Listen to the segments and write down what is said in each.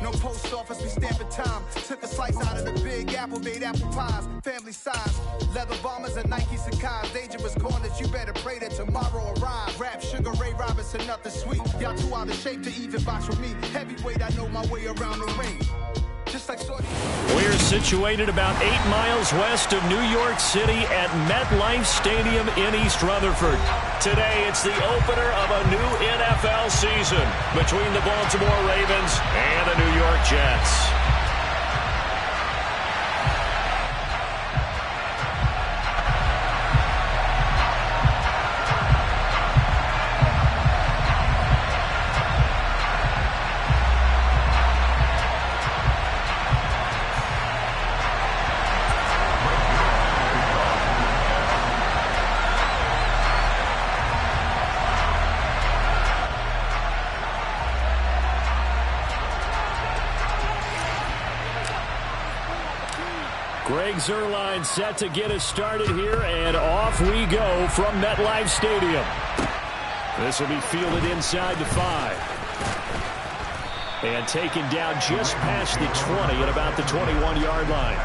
No post office, we stamping time. Took a slice out of the big apple, made apple pies. Family size, leather bombers and Nike Sacai's. Dangerous corners, you better pray that tomorrow arrives. Rap, Sugar Ray Robinson, nothing sweet. Y'all too out of shape to even box with me. Heavyweight, I know my way around the ring. Just like Shorty. We're situated about 8 miles west of New York City at MetLife Stadium in East Rutherford. Today, it's the opener of a new NFL season between the Baltimore Ravens and the New York Jets. Greg Zuerlein set to get us started here, and off we go from MetLife Stadium. This will be fielded inside the 5. And taken down just past the 20 at about the 21-yard line.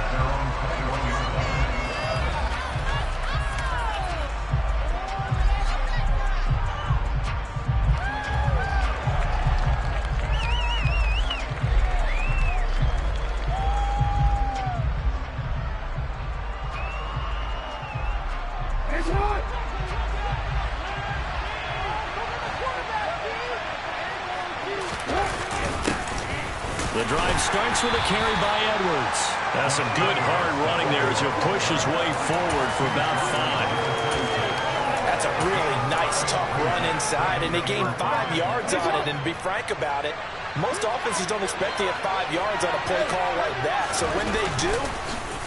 The drive starts with a carry by Edwards. That's some good hard running there as he'll push his way forward for about 5. That's a really nice, tough run inside, and they gained 5 yards on it. And to be frank about it, most offenses don't expect to get 5 yards on a play call like that. So when they do,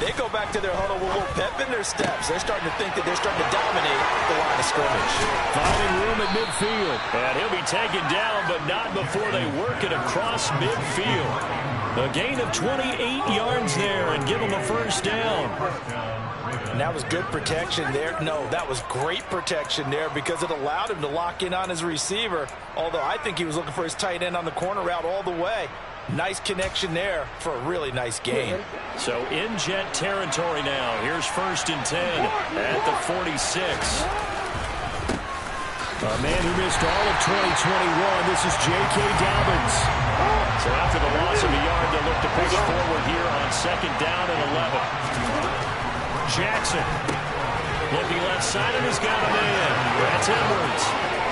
they go back to their huddle with a little pep in their steps. They're starting to think that they're starting to dominate the line of scrimmage. Finding room at midfield. And he'll be taken down, but not before they work it across midfield. A gain of 28 yards there and give him a first down. And that was good protection there. No, that was great protection there because it allowed him to lock in on his receiver. Although I think he was looking for his tight end on the corner route all the way. Nice connection there for a really nice gain. So in Jet territory now. Here's 1st and 10 at the 46. A man who missed all of 2021. This is J.K. Dobbins. So after the loss of a yard, they'll look to push forward here on 2nd down and 11. Jackson looking left side, and he's got a man. That's Edwards.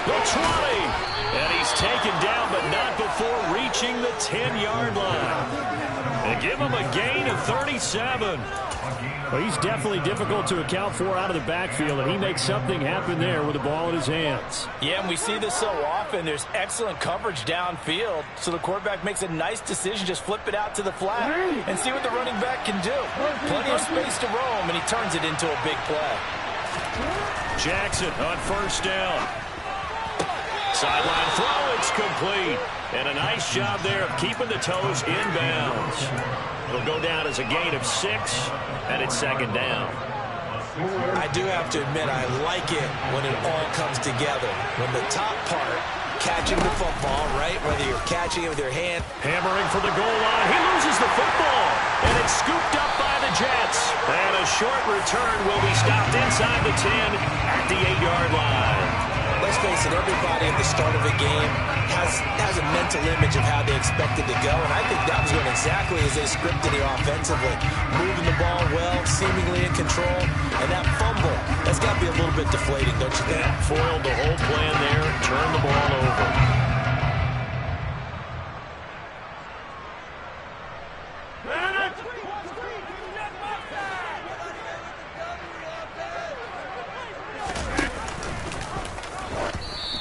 The 20. And he's taken down, but not before reaching the 10-yard line. And give him a gain of 37. Well, he's definitely difficult to account for out of the backfield, and he makes something happen there with the ball in his hands. Yeah, and we see this so often. There's excellent coverage downfield, so the quarterback makes a nice decision. Just flip it out to the flat and see what the running back can do. Plenty of space to roam, and he turns it into a big play. Jackson on 1st down. Sideline throw, it's complete. And a nice job there of keeping the toes in bounds. It'll go down as a gain of 6, and it's 2nd down. I do have to admit, I like it when it all comes together. When the top part, catching the football, right? Whether you're catching it with your hand. Hammering for the goal line. He loses the football. And it's scooped up by the Jets. And a short return will be stopped inside the 10 at the 8-yard line. Let's face it, everybody at the start of a game has a mental image of how they expect it to go, and I think that was going exactly as they scripted it offensively. Moving the ball well, seemingly in control, and that fumble, that's got to be a little bit deflating, don't you think? Foiled the whole plan there, turned the ball over.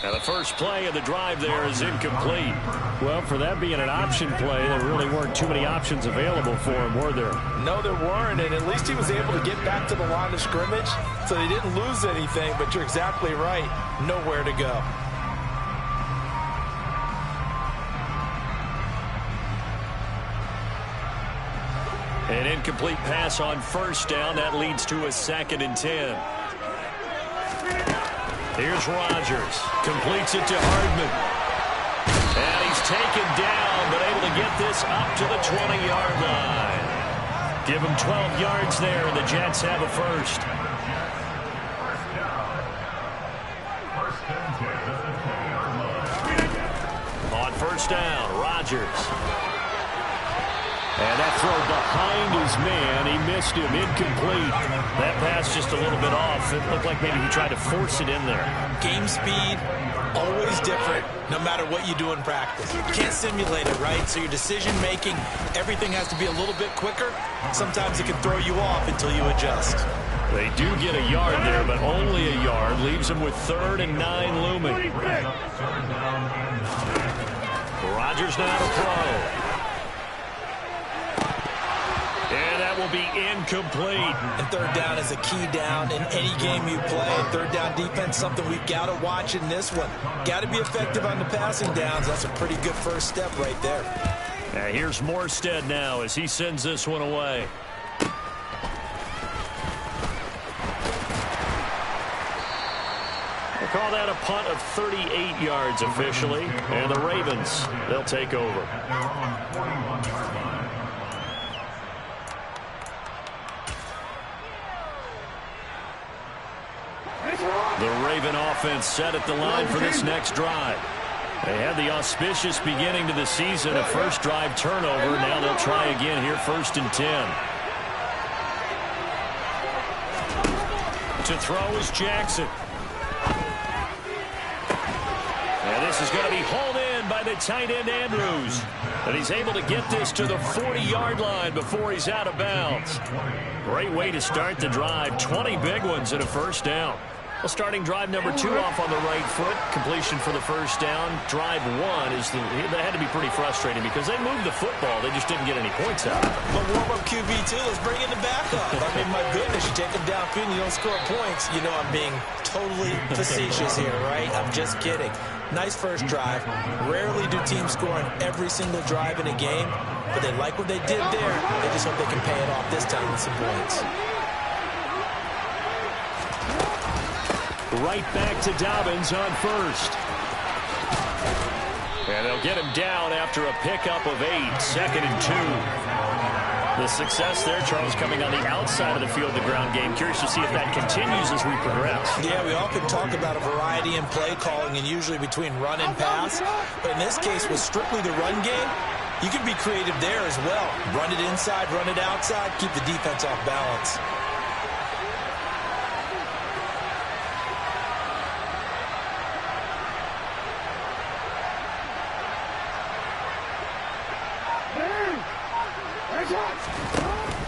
Now the first play of the drive there is incomplete. Well, for that being an option play, there really weren't too many options available for him, were there? No, there weren't, and at least he was able to get back to the line of scrimmage, so they didn't lose anything, but you're exactly right. Nowhere to go. An incomplete pass on 1st down. That leads to a 2nd and 10. Here's Rodgers. Completes it to Hardman. And he's taken down, but able to get this up to the 20-yard line. Give him 12 yards there, and the Jets have a first. On first down, Rodgers. And that throw behind his man. He missed him. Incomplete. That pass just a little bit off. It looked like maybe he tried to force it in there. Game speed, always different, no matter what you do in practice. You can't simulate it, right? So your decision-making, everything has to be a little bit quicker. Sometimes it can throw you off until you adjust. They do get a yard there, but only a yard. Leaves them with 3rd and 9 looming. Rodgers now to throw. And that will be incomplete. And third down is a key down in any game you play. Third down defense, something we've got to watch in this one. Got to be effective on the passing downs. That's a pretty good first step right there. Now here's Morstead now as he sends this one away. We'll call that a punt of 38 yards officially. And the Ravens, they'll take over. The Raven offense set at the line for this next drive. They had the auspicious beginning to the season, a first drive turnover. Now they'll try again here, 1st and 10. To throw is Jackson. And this is going to be hauled in by the tight end Andrews. And he's able to get this to the 40-yard line before he's out of bounds. Great way to start the drive. 20 big ones and a first down. Well, starting drive number 2 off on the right foot. Completion for the first down. Drive 1 is that had to be pretty frustrating because they moved the football. They just didn't get any points out. But warm-up QB2, let's bring in the backup. I mean, my goodness, you take them downfield and you don't score points. You know I'm being totally facetious here, right? I'm just kidding. Nice first drive. Rarely do teams score on every single drive in a game, but they like what they did there. They just hope they can pay it off this time with some points. Right back to Dobbins on first. And they'll get him down after a pickup of 8. 2nd and 2. The success there, Charles, coming on the outside of the field, the ground game. Curious to see if that continues as we progress. Yeah, we often talk about a variety in play calling and usually between run and pass. But in this case, with strictly the run game, you can be creative there as well. Run it inside, run it outside, keep the defense off balance.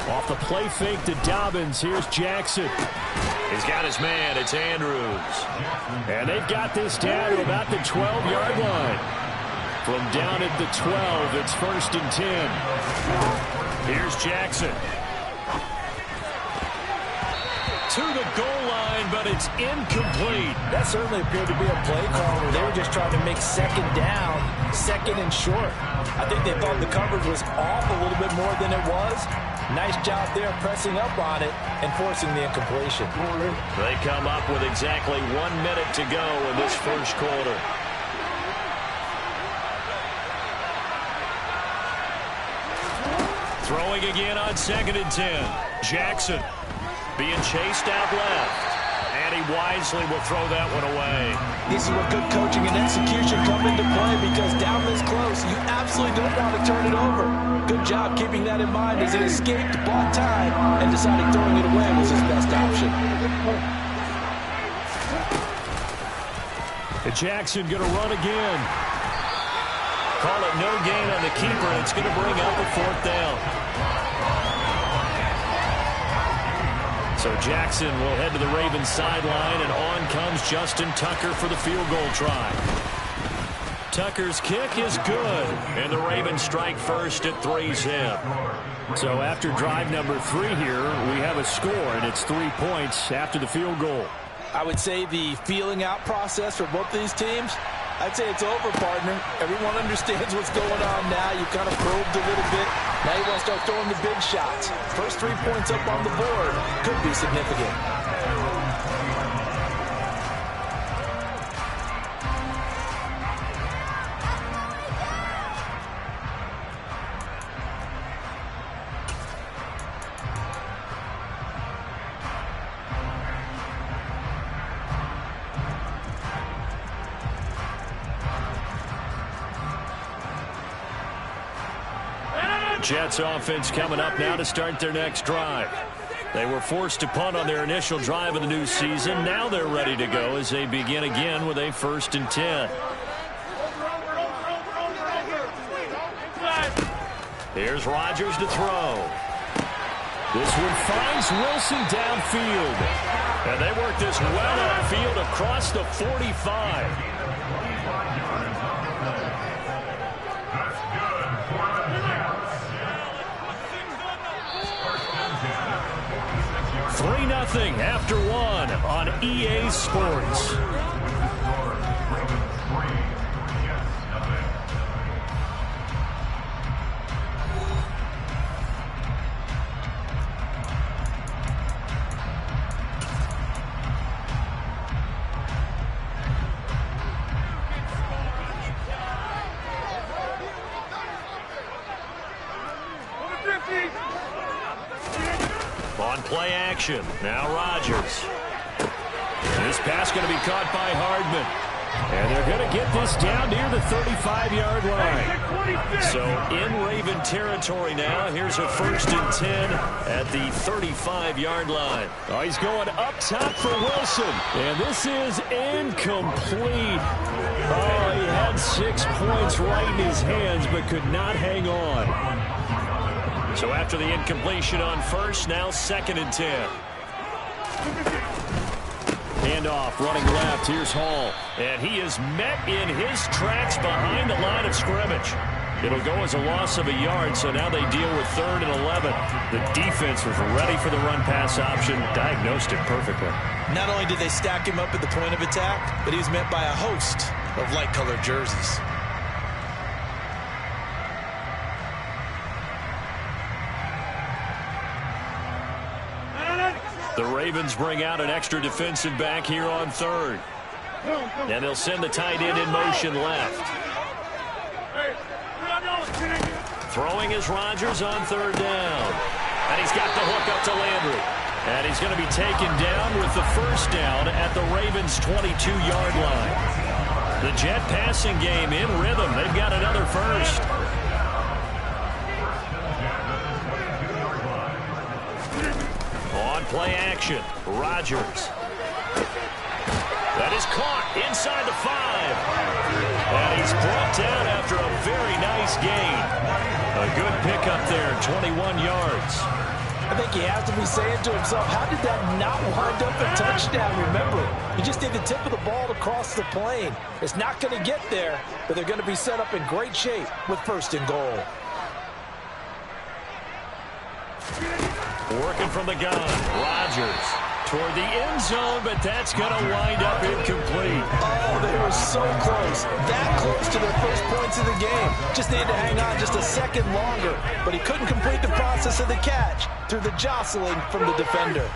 Off the play fake to Dobbins. Here's Jackson. He's got his man. It's Andrews. And they've got this down to about the 12-yard line. From down at the 12, it's 1st and 10. Here's Jackson. To the goal line, but it's incomplete. That certainly appeared to be a play call where they were just trying to make 2nd down, 2nd and short. I think they thought the coverage was off a little bit more than it was. Nice job there pressing up on it and forcing the incompletion. They come up with exactly 1 minute to go in this first quarter. Throwing again on 2nd and 10. Jackson being chased out left. And he wisely will throw that one away. This is where good coaching and execution come into play because down this close, you absolutely don't want to turn it over. Good job keeping that in mind as he escaped, bought time, and decided throwing it away was his best option. And Jackson going to run again. Call it no gain on the keeper, and it's going to bring up a 4th down. So Jackson will head to the Ravens sideline, and on comes Justin Tucker for the field goal try. Tucker's kick is good, and the Ravens strike first at 3's him. So after drive number 3 here, we have a score, and it's 3 points after the field goal. I would say the feeling out process for both these teams, I'd say it's over, partner. Everyone understands what's going on now. You kind of probed a little bit. Now you want to start throwing the big shots. First 3 points up on the board could be significant. Jets offense coming up now to start their next drive. They were forced to punt on their initial drive of the new season. Now they're ready to go as they begin again with a 1st and 10. Here's Rodgers to throw. This one finds Wilson downfield. And they work this well upfield across the 45. 3-0 after 1 on EA Sports. On play action, now Rodgers. This pass going to be caught by Hardman. And they're going to get this down near the 35-yard line. So in Raven territory now. Here's a 1st and 10 at the 35-yard line. Oh, he's going up top for Wilson. And this is incomplete. Oh, he had 6 points right in his hands but could not hang on. So after the incompletion on 1st, now 2nd and 10. Handoff, running left. Here's Hall. And he is met in his tracks behind the line of scrimmage. It'll go as a loss of a yard, so now they deal with 3rd and 11. The defense was ready for the run-pass option, diagnosed it perfectly. Not only did they stack him up at the point of attack, but he was met by a host of light-colored jerseys. The Ravens bring out an extra defensive back here on 3rd. And they'll send the tight end in motion left. Throwing is Rodgers on 3rd down. And he's got the hook up to Landry. And he's going to be taken down with the 1st down at the Ravens' 22-yard line. The Jet passing game in rhythm. They've got another 1st. On play action, Rodgers. That is caught inside the 5. And he's brought down after a very nice gain. A good pickup there, 21 yards. I think he has to be saying to himself, how did that not wind up a touchdown? Remember, you just need the tip of the ball to cross the plane. It's not going to get there, but they're going to be set up in great shape with 1st and goal. Working from the gun, Rodgers toward the end zone, but that's going to wind up incomplete. Oh, they were so close. That close to their first points of the game. Just needed to hang on just a second longer, but he couldn't complete the process of the catch through the jostling from the defender.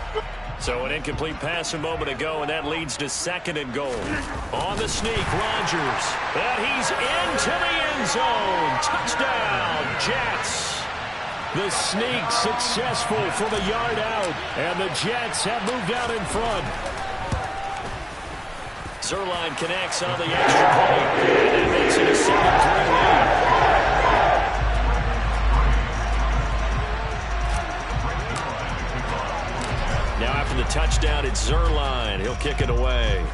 So an incomplete pass a moment ago, and that leads to 2nd and goal. On the sneak, Rodgers. And he's into the end zone. Touchdown, Jets. The sneak successful from a yard out, and the Jets have moved out in front. Zerline connects on the extra point, and that makes it a 7-3 lead. Now after the touchdown, it's Zerline. He'll kick it away.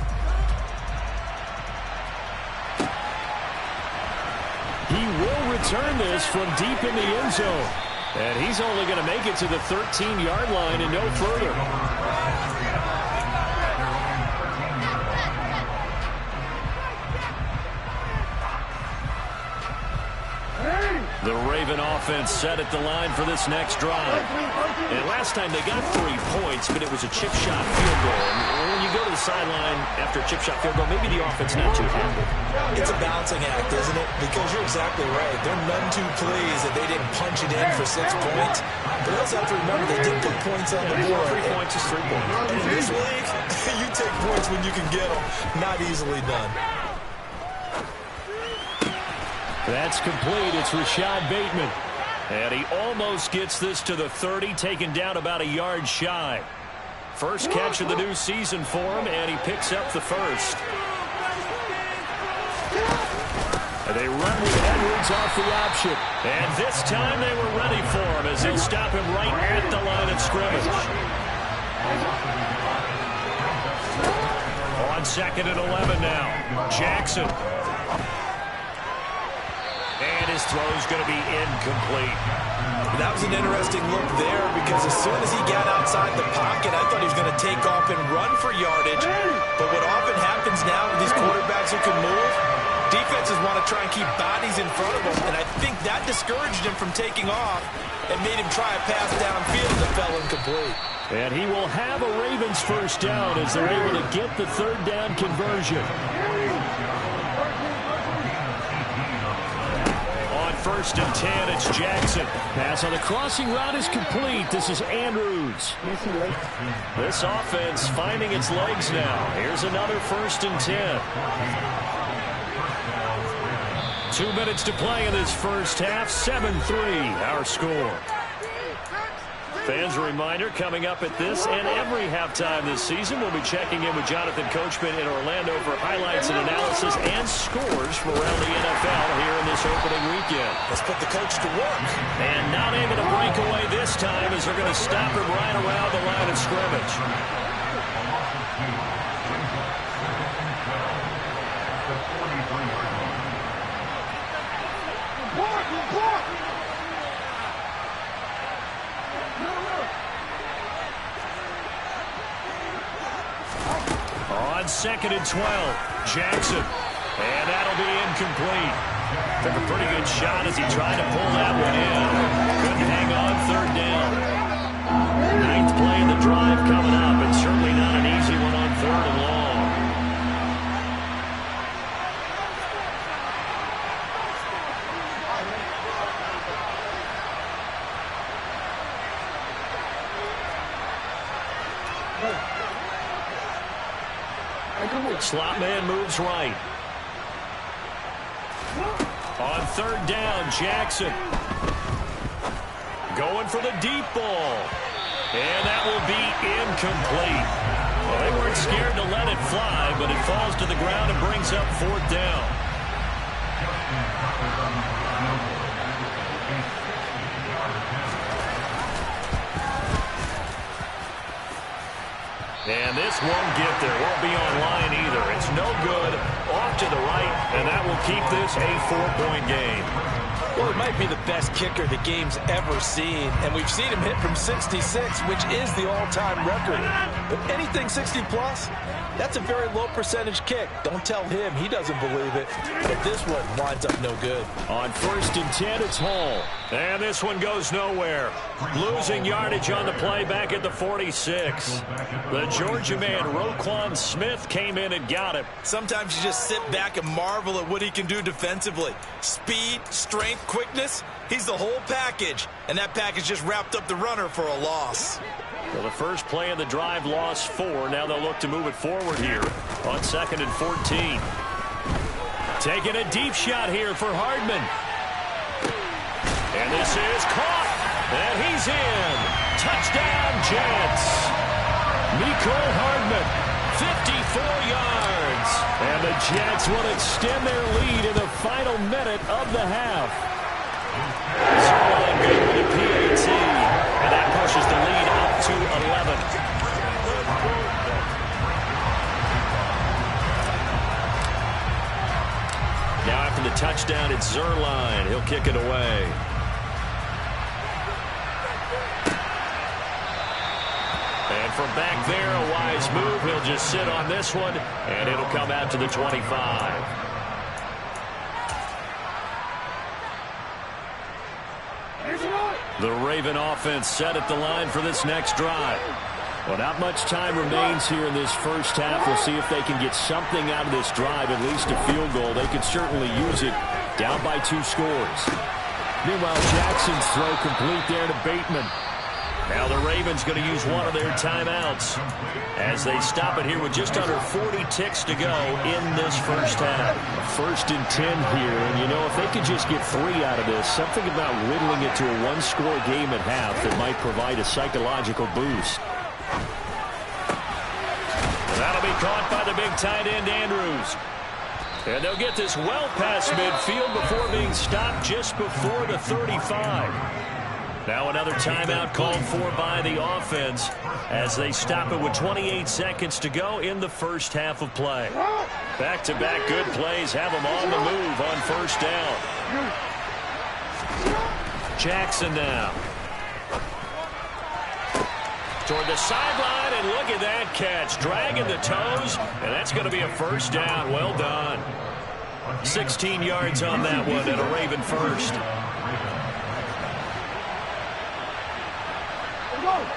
He will return this from deep in the end zone. And he's only going to make it to the 13-yard line and no further. The Raven offense set at the line for this next drive. And last time they got 3 points, but it was a chip shot field goal. And when you go to the sideline after a chip shot field goal, maybe the offense not too happy. It's a balancing act, isn't it? Because you're exactly right. They're none too pleased that they didn't punch it in for 6 points. But you also have to remember they did put points on the board. 3 points is 3 points. And in this league, you take points when you can get them. Not easily done. That's complete. It's Rashad Bateman. And he almost gets this to the 30, taken down about a yard shy. First catch of the new season for him, and he picks up the 1st. A They run with Edwards off the option. And this time they were ready for him as he'll stop him right at the line of scrimmage. On 2nd and 11 now. Jackson. And his throw's going to be incomplete. That was an interesting look there because as soon as he got outside the pocket, I thought he was going to take off and run for yardage. But what often happens now with these quarterbacks who can move, defenses want to try and keep bodies in front of them, and I think that discouraged him from taking off and made him try a pass downfield that fell incomplete. And he will have a Ravens first down as they're able to get the 3rd down conversion. On 1st and 10, it's Jackson. Pass on the crossing route is complete. This is Andrews. This offense finding its legs now. Here's another 1st and 10. 2 minutes to play in this first half. 7-3 our score. Fans, a reminder, coming up at this and every halftime this season, we'll be checking in with Jonathan Coachman in Orlando for highlights and analysis and scores from around the NFL here in this opening weekend. Let's put the coach to work. And not able to break away this time as they're going to stop him right around the line of scrimmage. On 2nd and 12, Jackson. And that'll be incomplete. Took a pretty good shot as he tried to pull that one in. Couldn't hang on 3rd down. 9th play of the drive coming up, and certainly not an easy one on 3rd and long. Slot man moves right. On 3rd down, Jackson. Going for the deep ball. And that will be incomplete. Well, they weren't scared to let it fly, but it falls to the ground and brings up 4th down. And this won't get there. Won't be online either. It's no good. Off to the right, and that will keep this a 4-point game. Well, it might be the best kicker the game's ever seen, and we've seen him hit from 66, which is the all-time record. But anything 60-plus, that's a very low percentage kick. Don't tell him he doesn't believe it, but this one winds up no good. On 1st and 10, it's Hall. And this one goes nowhere. Losing yardage on the play back at the 46. The Georgia man, Roquan Smith, came in and got him. Sometimes you just sit back and marvel at what he can do defensively. Speed, strength, quickness, he's the whole package. And that package just wrapped up the runner for a loss. Well, the first play of the drive lost 4. Now they'll look to move it forward here on 2nd and 14. Taking a deep shot here for Hardman. And this is caught. And he's in. Touchdown, Jets. Mecole Hardman, 54 yards. And the Jets will extend their lead in the final minute of the half. Zerline good with a PAT. And that pushes the lead up to 11. Now after the touchdown, it's Zerline. He'll kick it away. And from back there, a wise move. He'll just sit on this one, and it'll come out to the 25. The Raven offense set at the line for this next drive. Well, not much time remains here in this first half. We'll see if they can get something out of this drive, at least a field goal. They could certainly use it, down by 2 scores. Meanwhile, Jackson's throw complete there to Bateman. Now the Ravens going to use one of their timeouts as they stop it here with just under 40 ticks to go in this first half. 1st and 10 here, and you know, if they could just get 3 out of this, something about whittling it to a 1-score game at half that might provide a psychological boost. That'll be caught by the big tight end, Andrews. And they'll get this well past midfield before being stopped just before the 35. Now another timeout called for by the offense as they stop it with 28 seconds to go in the first half of play. Back-to-back good plays have them on the move on first down. Jackson now. Toward the sideline, and look at that catch. Dragging the toes, and that's going to be a first down. Well done. 16 yards on that one and a Raven first.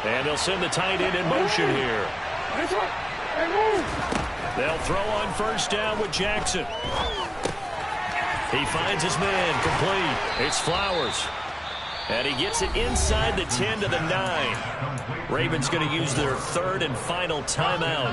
And they'll send the tight end in motion here. They'll throw on first down with Jackson. He finds his man complete. It's Flowers. And he gets it inside the 10 to the 9. Ravens going to use their third and final timeout.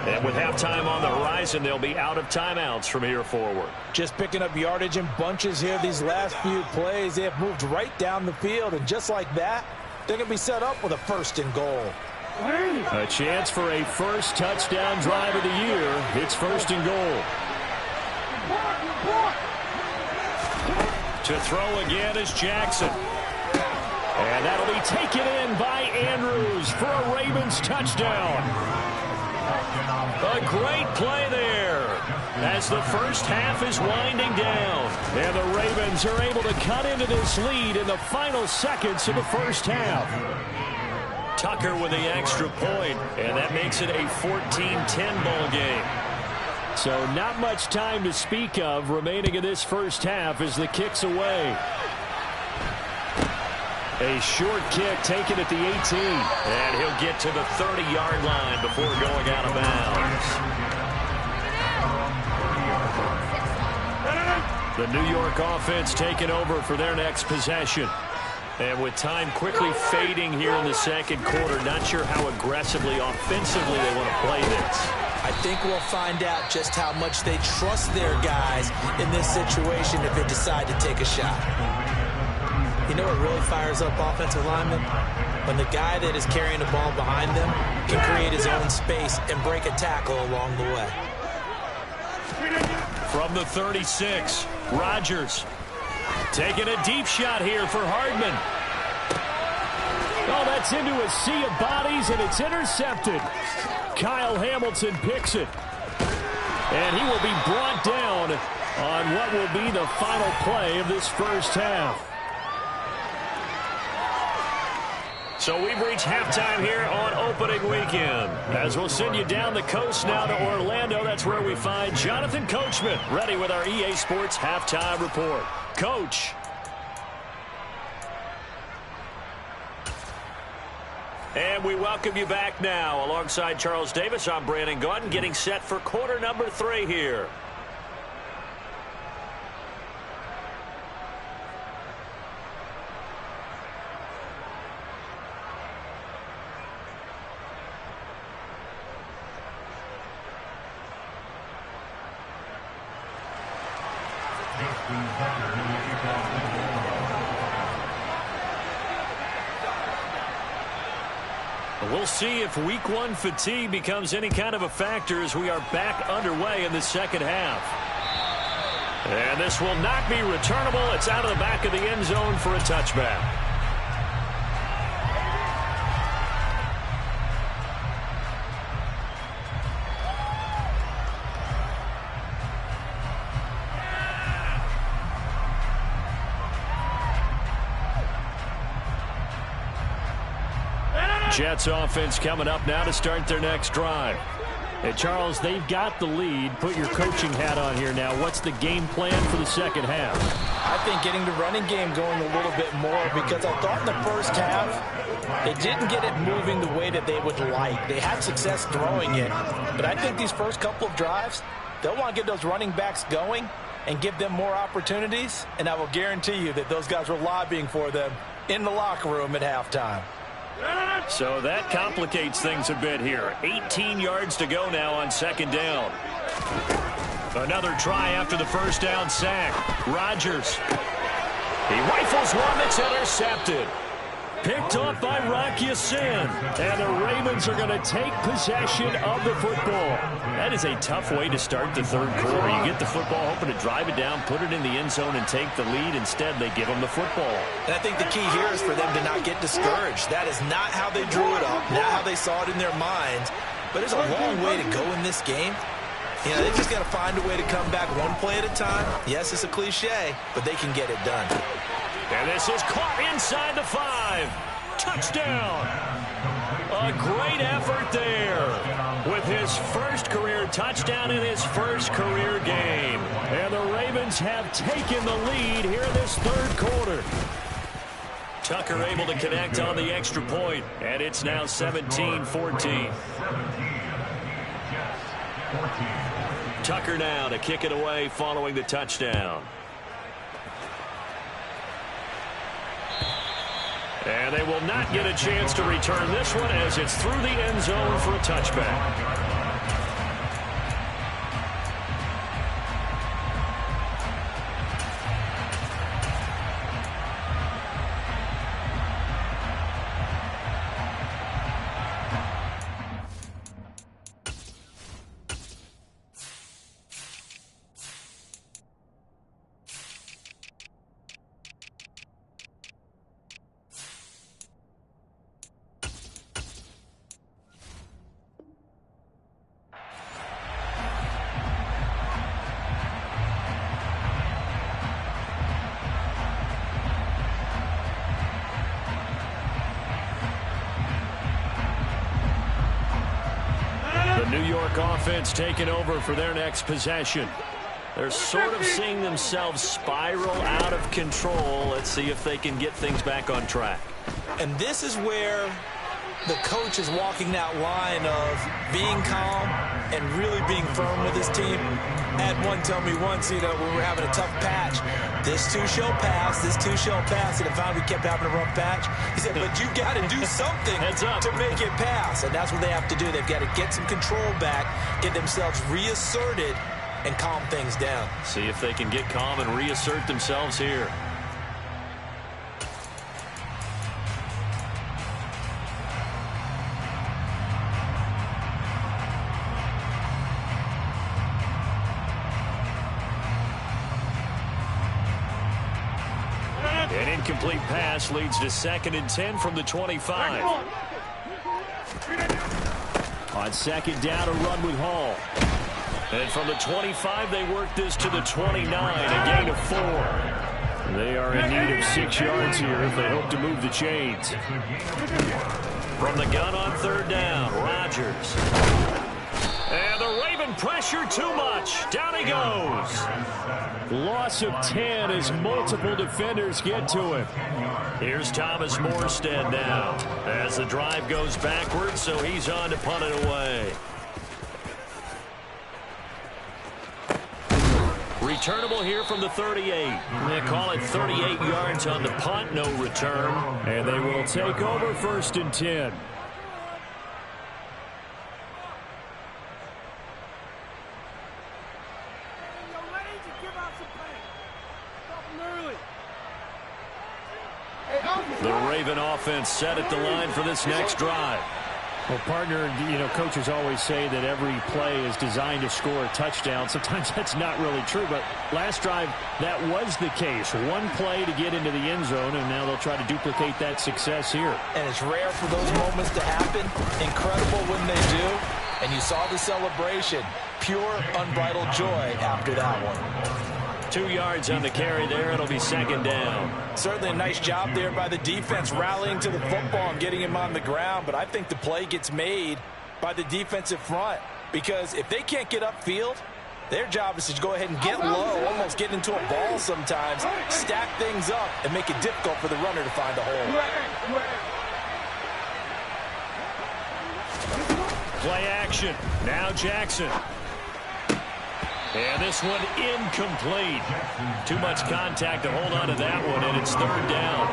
And with halftime on the horizon, they'll be out of timeouts from here forward. Just picking up yardage in bunches here these last few plays. They have moved right down the field, and just like that, they're going to be set up with a first and goal. A chance for a first touchdown drive of the year. It's first and goal. To throw again is Jackson. And that'll be taken in by Andrews for a Ravens touchdown. A great play there as the first half is winding down. And the Ravens are able to cut into this lead in the final seconds of the first half. Tucker with the extra point, and that makes it a 14-10 ball game. So not much time to speak of remaining in this first half as the kick's away. A short kick taken at the 18. And he'll get to the 30-yard line before going out of bounds. The New York offense taking over for their next possession. And with time quickly fading here in the second quarter, not sure how aggressively, offensively they want to play this. I think we'll find out just how much they trust their guys in this situation if they decide to take a shot. You know what really fires up offensive linemen? When the guy that is carrying the ball behind them can create his own space and break a tackle along the way. From the 36, Rodgers taking a deep shot here for Hardman. Oh, that's into a sea of bodies, and it's intercepted. Kyle Hamilton picks it. And he will be brought down on what will be the final play of this first half. So we've reached halftime here on opening weekend. As we'll send you down the coast now to Orlando, that's where we find Jonathan Coachman, ready with our EA Sports halftime report. Coach. And we welcome you back now. Alongside Charles Davis, I'm Brandon Gaudin, getting set for quarter number 3 here. We'll see if week 1 fatigue becomes any kind of a factor as we are back underway in the second half. And this will not be returnable. It's out of the back of the end zone for a touchback. Jets offense coming up now to start their next drive. Hey, Charles, they've got the lead. Put your coaching hat on here now. What's the game plan for the second half? I think getting the running game going a little bit more, because I thought in the first half they didn't get it moving the way that they would like. They had success throwing it, but I think these first couple of drives, they'll want to get those running backs going and give them more opportunities, and I will guarantee you that those guys were lobbying for them in the locker room at halftime. So that complicates things a bit here. 18 yards to go now on second down. Another try after the first down sack. Rodgers. He rifles one that's intercepted. Picked off by Rocky Sin. And the Ravens are going to take possession of the football. That is a tough way to start the third quarter. You get the football, hoping to drive it down, put it in the end zone, and take the lead. Instead, they give them the football. And I think the key here is for them to not get discouraged. That is not how they drew it up, not how they saw it in their minds. But there's a long way to go in this game. You know, they just got to find a way to come back one play at a time. Yes, it's a cliche, but they can get it done. And this is caught inside the 5. Touchdown. A great effort there with his first career touchdown in his first career game. And the Ravens have taken the lead here in this third quarter. Tucker able to connect on the extra point, and it's now 17-14. Tucker now to kick it away following the touchdown. And they will not get a chance to return this one as it's through the end zone for a touchback. New York offense taking over for their next possession. They're sort of seeing themselves spiral out of control. Let's see if they can get things back on track. And this is where the coach is walking that line of being calm and really being firm with his team. I had one tell me once, you know, when we were having a tough patch, this too shall pass, this too shall pass. And if we kept having a rough patch, he said, but you got to do something to make it pass. And that's what they have to do. They've got to get some control back, get themselves reasserted, and calm things down. See if they can get calm and reassert themselves here. An incomplete pass leads to 2nd and 10 from the 25. On 2nd down, a run with Hall. And from the 25, they work this to the 29, a gain of 4. They are in need of 6 yards here if they hope to move the chains. From the gun on 3rd down, Rodgers. And the Raven pressure too much. Down he goes. Loss of 10 as multiple defenders get to him. Here's Thomas Morstead now as the drive goes backwards, so he's on to punt it away. Returnable here from the 38. They call it 38 yards on the punt, no return. And they will take over 1st and 10. The Raven offense set at the line for this next drive. Well, partner, you know, coaches always say that every play is designed to score a touchdown. Sometimes that's not really true, but last drive, that was the case. One play to get into the end zone, and now they'll try to duplicate that success here. And it's rare for those moments to happen. Incredible when they do. And you saw the celebration. Pure, unbridled joy after that one. 2 yards on the carry there. It'll be 2nd down. Certainly a nice job there by the defense rallying to the football and getting him on the ground. But I think the play gets made by the defensive front. Because if they can't get upfield, their job is to go ahead and get low, almost get into a ball sometimes, stack things up, and make it difficult for the runner to find a hole. Play action. Now Jackson. And this one incomplete. Too much contact to hold on to that one, and it's 3rd down.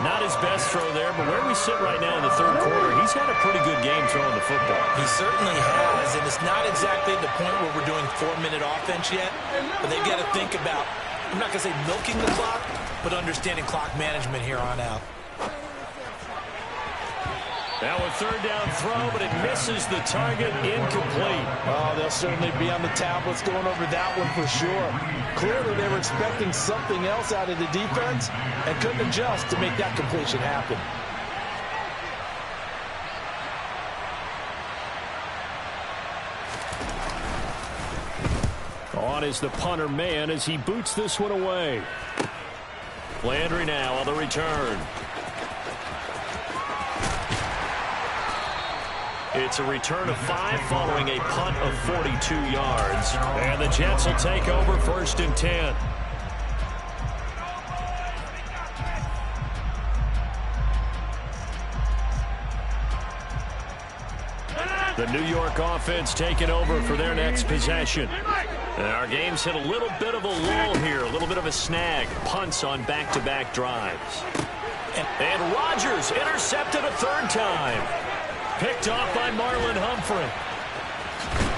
Not his best throw there, but where we sit right now in the 3rd quarter, he's had a pretty good game throwing the football. He certainly has, and it's not exactly the point where we're doing 4-minute offense yet, but they've got to think about, I'm not going to say milking the clock, but understanding clock management here on out. Now a third down throw, but it misses the target, incomplete. Oh, they'll certainly be on the tablets going over that one for sure. Clearly they were expecting something else out of the defense and couldn't adjust to make that completion happen. On is the punter man as he boots this one away. Landry now on the return. It's a return of 5 following a punt of 42 yards. And the Jets will take over 1st and 10. The New York offense taking over for their next possession. And our game's hit a little bit of a lull here, a little bit of a snag. Punts on back-to-back drives. And Rodgers intercepted a 3rd time. Picked off by Marlon Humphrey.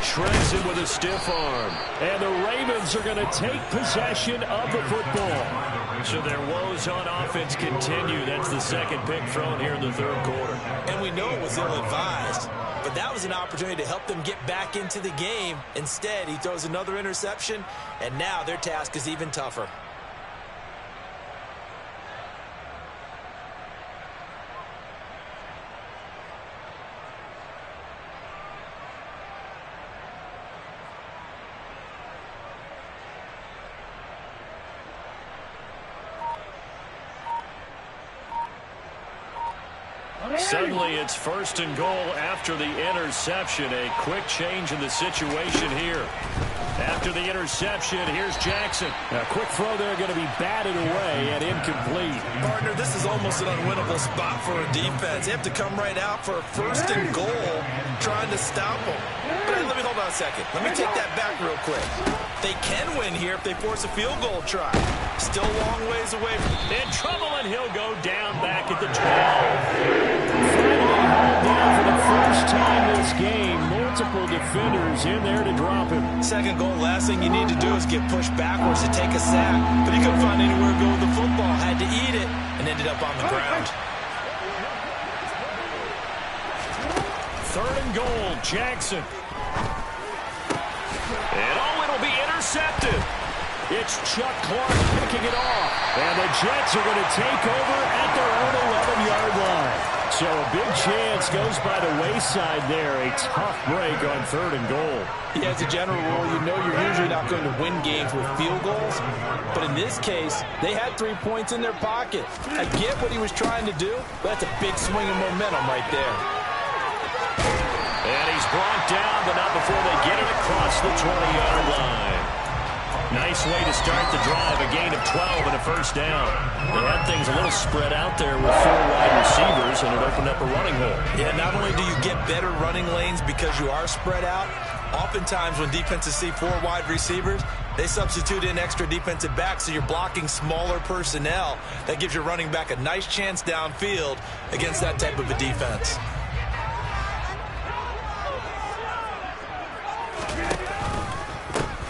Shreds him with a stiff arm. And the Ravens are going to take possession of the football. So their woes on offense continue. That's the 2nd pick thrown here in the 3rd quarter. And we know it was ill-advised, but that was an opportunity to help them get back into the game. Instead, he throws another interception, and now their task is even tougher. Suddenly it's 1st and goal after the interception. A quick change in the situation here. After the interception, here's Jackson. A quick throw there going to be batted away and incomplete. Partner, this is almost an unwinnable spot for a defense. They have to come right out for a 1st and goal trying to stop them. But let me hold on a second. Let me take that back real quick. They can win here if they force a field goal try. Still a long ways away. In trouble, and he'll go down back at the 12. Finally hauled down for the first time this game. Multiple defenders in there to drop him. 2nd goal, last thing you need to do is get pushed backwards to take a sack. But he couldn't find anywhere to go with the football. Had to eat it and ended up on the ground. 3rd and goal, Jackson. And it'll be intercepted. It's Chuck Clark picking it off. And the Jets are going to take over at their own 11-yard line. So a big chance goes by the wayside there. A tough break on 3rd and goal. Yeah, as a general rule, you know you're usually not going to win games with field goals. But in this case, they had 3 points in their pocket. I get what he was trying to do, but that's a big swing of momentum right there. And he's brought down, but not before they get it across the 20-yard line. Nice way to start the drive. A gain of 12 and a 1st down. They had things a little spread out there with 4 wide receivers, and it opened up a running hole. Yeah, not only do you get better running lanes because you are spread out, oftentimes when defenses see 4 wide receivers, they substitute in extra defensive backs, so you're blocking smaller personnel. That gives your running back a nice chance downfield against that type of a defense.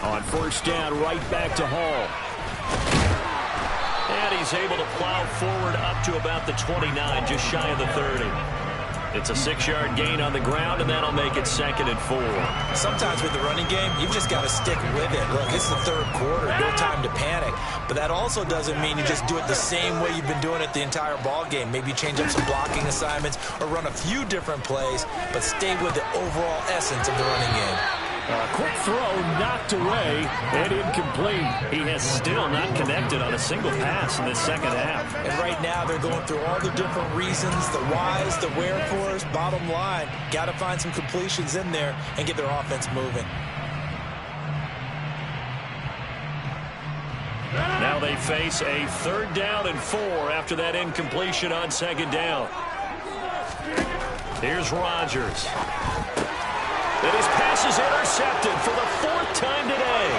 On 1st down, right back to Hall. And he's able to plow forward up to about the 29, just shy of the 30. It's a 6-yard gain on the ground, and that'll make it 2nd and 4. Sometimes with the running game, you've just got to stick with it. Look, it's the 3rd quarter, no time to panic. But that also doesn't mean you just do it the same way you've been doing it the entire ball game. Maybe change up some blocking assignments or run a few different plays, but stay with the overall essence of the running game. A quick throw knocked away and incomplete. He has still not connected on a single pass in this 2nd half. And right now they're going through all the different reasons, the whys, the wherefores. Bottom line, got to find some completions in there and get their offense moving. Now they face a 3rd down and 4 after that incompletion on 2nd down. Here's Rodgers. And his pass is intercepted for the 4th time today.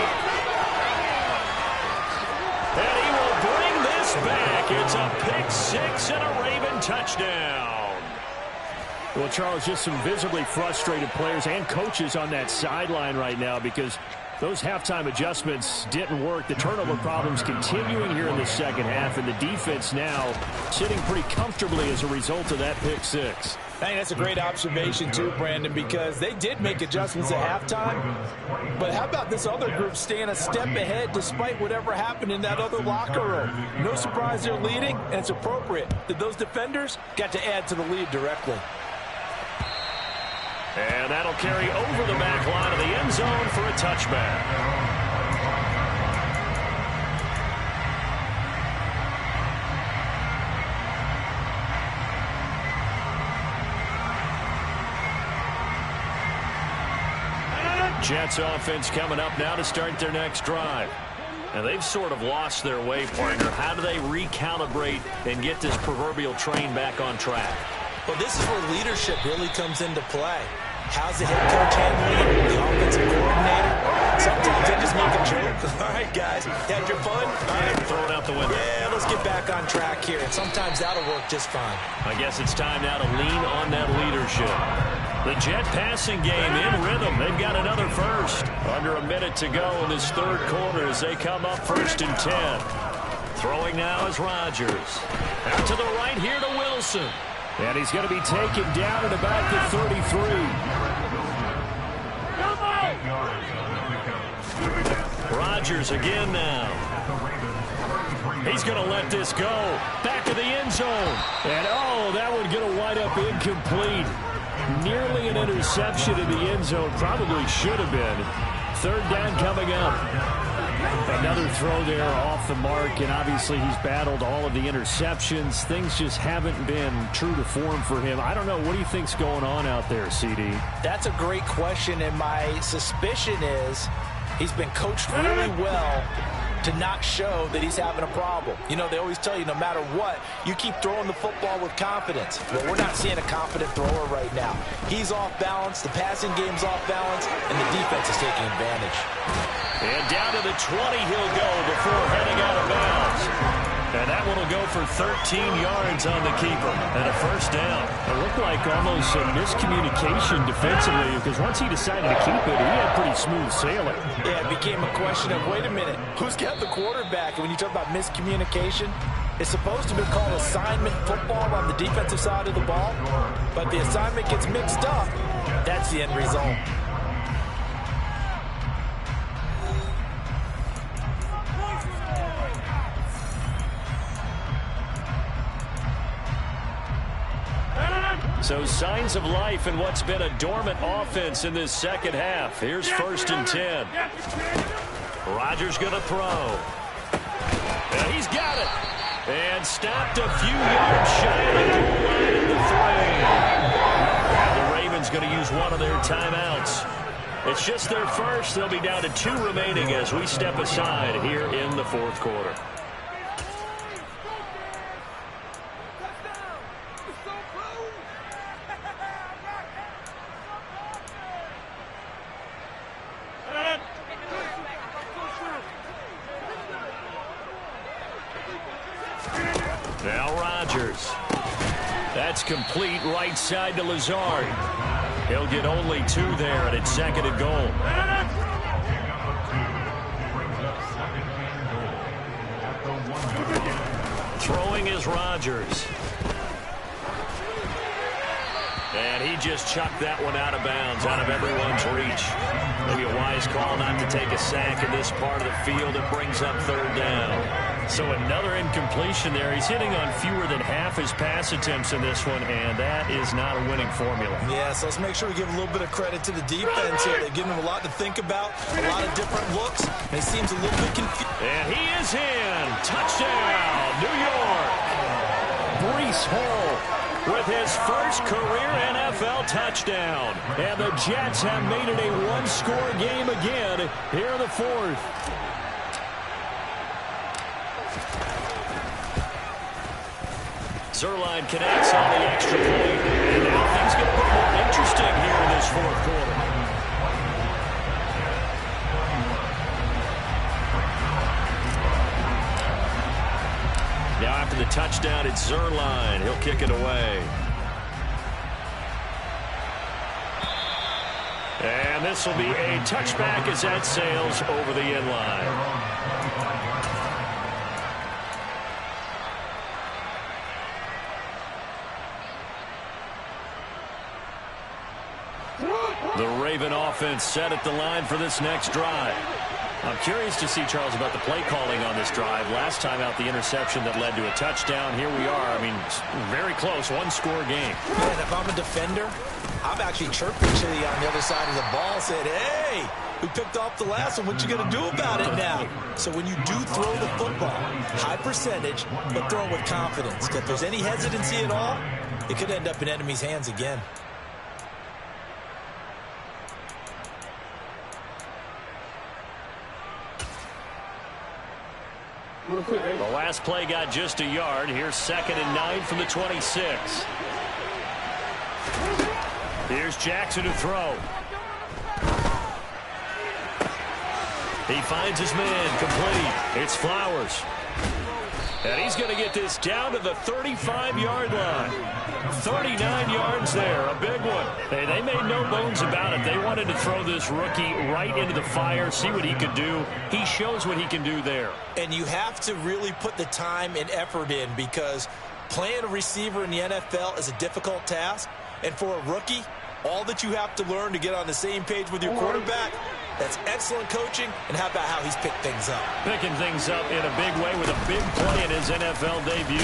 And he will bring this back. It's a pick 6 and a Raven touchdown. Well, Charles, just some visibly frustrated players and coaches on that sideline right now because those halftime adjustments didn't work. The turnover problems continuing here in the 2nd half, and the defense now sitting pretty comfortably as a result of that pick 6. I think that's a great observation too, Brandon, because they did make adjustments at halftime. But how about this other group staying a step ahead despite whatever happened in that other locker room? No surprise they're leading, and it's appropriate that those defenders got to add to the lead directly. And that'll carry over the back line of the end zone for a touchback. Jets offense coming up now to start their next drive. And they've sort of lost their way, partner. How do they recalibrate and get this proverbial train back on track? Well, this is where leadership really comes into play. How's the head coach handling it? The offensive coordinator? Sometimes they just make a joke. All right, guys, had your fun? All right, throw it out the window. Yeah, let's get back on track here. And sometimes that'll work just fine. I guess it's time now to lean on that leadership. The Jet passing game in rhythm. They've got another first. Under a minute to go in this third quarter as they come up 1st and 10. Throwing now is Rodgers. Out to the right here to Wilson. And he's going to be taken down at about the 33. Rodgers again now. He's going to let this go. Back to the end zone. And, oh, that one going to wind up incomplete. Nearly an interception in the end zone. Probably should have been. Third down coming up. Another throw there off the mark, and obviously he's battled all of the interceptions. Things just haven't been true to form for him. I don't know. What do you think's going on out there, CD? That's a great question, and my suspicion is he's been coached really well to not show that he's having a problem. You know, they always tell you no matter what, you keep throwing the football with confidence. Well, we're not seeing a confident thrower right now. He's off balance, the passing game's off balance, and the defense is taking advantage. And down to the 20 he'll go before heading out of bounds. And that one will go for 13 yards on the keeper and a first down. It looked like almost a miscommunication defensively because once he decided to keep it, he had pretty smooth sailing. Yeah, it became a question of, wait a minute, who's got the quarterback? And when you talk about miscommunication, it's supposed to be called assignment football on the defensive side of the ball. But the assignment gets mixed up. That's the end result. So signs of life in what's been a dormant offense in this second half. Here's 1st and 10. Rodgers going to throw. And he's got it. And stopped a few yards shy of the goal line at the 3. Now the Ravens going to use one of their timeouts. It's just their first. They'll be down to 2 remaining as we step aside here in the fourth quarter. Now Rodgers. That's complete right side to Lazard. He'll get only 2 there, and it's 2nd and goal. Throwing is Rodgers. And he just chucked that one out of bounds, out of everyone's reach. Maybe a wise call not to take a sack in this part of the field. It brings up 3rd down. So another incompletion there. He's hitting on fewer than half his pass attempts in this one, and that is not a winning formula. Yeah, so let's make sure we give a little bit of credit to the defense here. They've given him a lot to think about, a lot of different looks, and it seems a little bit confused. And he is in. Touchdown, New York. Breece Hall with his first career NFL touchdown. And the Jets have made it a one-score game again here in the fourth. Zerline connects on the extra point. And now things get a bit more interesting here in this fourth quarter. Now after the touchdown, it's Zerline. He'll kick it away. And this will be a touchback as that sails over the end line. The Raven offense set at the line for this next drive. I'm curious to see, Charles, about the play calling on this drive. Last time out, the interception that led to a touchdown. Here we are. I mean, very close, one-score game. Man, if I'm a defender, I'm actually chirping to you on the other side of the ball, saying, hey, we picked off the last one. What you going to do about it now? So when you do throw the football, high percentage, but throw it with confidence. If there's any hesitancy at all, it could end up in enemy's hands again. The last play got just a yard. Here's 2nd and 9 from the 26. Here's Jackson to throw. He finds his man, complete. It's Flowers. And he's going to get this down to the 35-yard line. 39 yards there, a big one. Hey, they made no bones about it. They wanted to throw this rookie right into the fire, see what he could do. He shows what he can do there. And you have to really put the time and effort in, because playing a receiver in the NFL is a difficult task. And for a rookie, all that you have to learn to get on the same page with your quarterback, that's excellent coaching. And how about how he's picked things up? Picking things up in a big way with a big play in his NFL debut.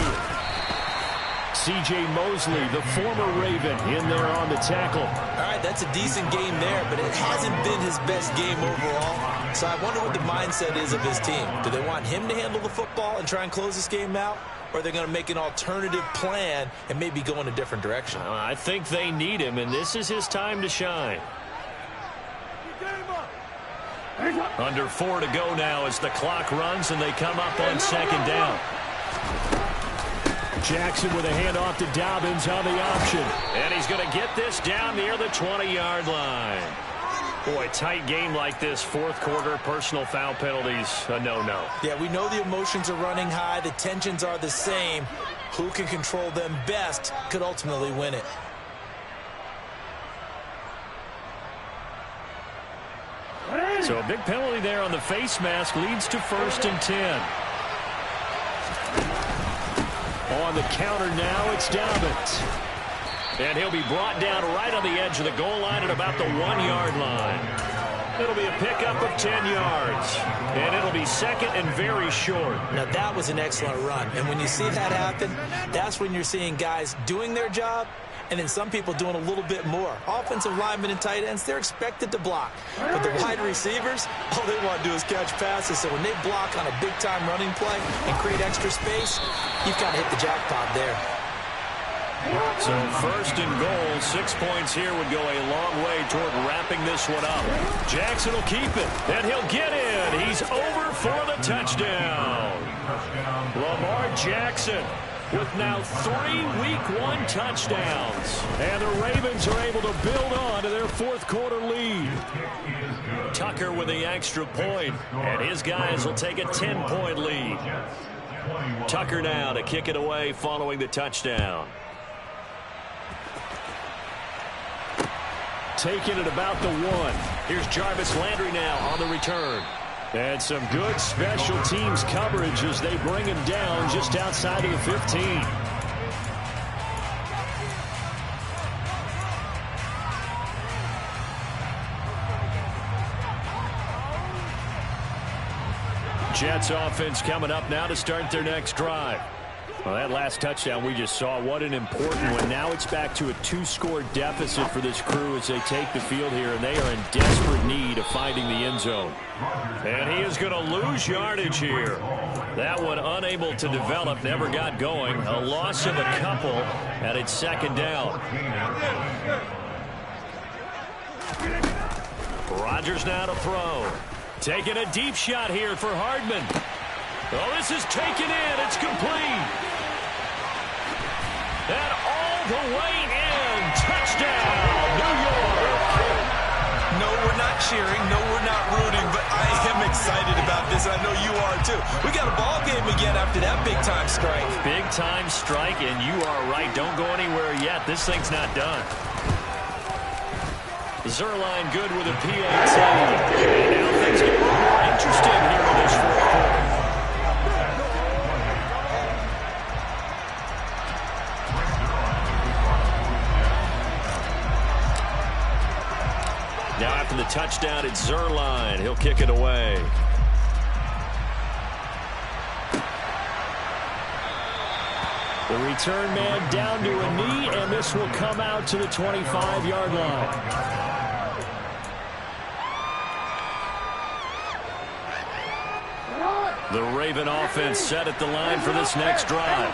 C.J. Mosley, the former Raven, in there on the tackle. All right, that's a decent game there, but it hasn't been his best game overall. So I wonder what the mindset is of his team. Do they want him to handle the football and try and close this game out? Or are they going to make an alternative plan and maybe go in a different direction? I think they need him, and this is his time to shine. Under 4 to go now as the clock runs and they come up on 2nd down. Jackson with a handoff to Dobbins on the option. And he's going to get this down near the 20-yard line. Boy, tight game like this, 4th quarter, personal foul penalties, a no-no. Yeah, we know the emotions are running high. The tensions are the same. Who can control them best could ultimately win it. So a big penalty there on the face mask leads to 1st and 10. On the counter now, it's Dobbins. And he'll be brought down right on the edge of the goal line at about the 1-yard line. It'll be a pickup of 10 yards. And it'll be 2nd and very short. Now, that was an excellent run. And when you see that happen, that's when you're seeing guys doing their job and then some people doing a little bit more. Offensive linemen and tight ends, they're expected to block. But the wide receivers, all they want to do is catch passes. So when they block on a big-time running play and create extra space, you've got to hit the jackpot there. So 1st and goal, 6 points here would go a long way toward wrapping this one up. Jackson will keep it, and he'll get in. He's over for the touchdown. Lamar Jackson with now 3 Week 1 touchdowns. And the Ravens are able to build on to their 4th quarter lead. Tucker with the extra point, and his guys will take a 10-point lead. Tucker now to kick it away following the touchdown. Taking it about the 1. Here's Jarvis Landry now on the return. And some good special teams coverage as they bring him down just outside of the 15. Jets offense coming up now to start their next drive. Well, that last touchdown we just saw, what an important one. Now it's back to a 2-score deficit for this crew as they take the field here, and they are in desperate need of finding the end zone. And he is going to lose yardage here. That one unable to develop, never got going. A loss of a couple, and it's 2nd down. Rodgers now to throw. Taking a deep shot here for Hardman. Oh, this is taken in. It's complete. And all the way in. Touchdown, New York. No, we're not cheering. No, we're not rooting. But I am excited about this. I know you are, too. We got a ball game again after that big-time strike. Big-time strike, and you are right. Don't go anywhere yet. This thing's not done. Zerline good with a PAT. And now things get more interesting here in this 4th quarter. Now after the touchdown, it's Zerline. He'll kick it away. The return man down to a knee, and this will come out to the 25-yard line. The Raven offense set at the line for this next drive.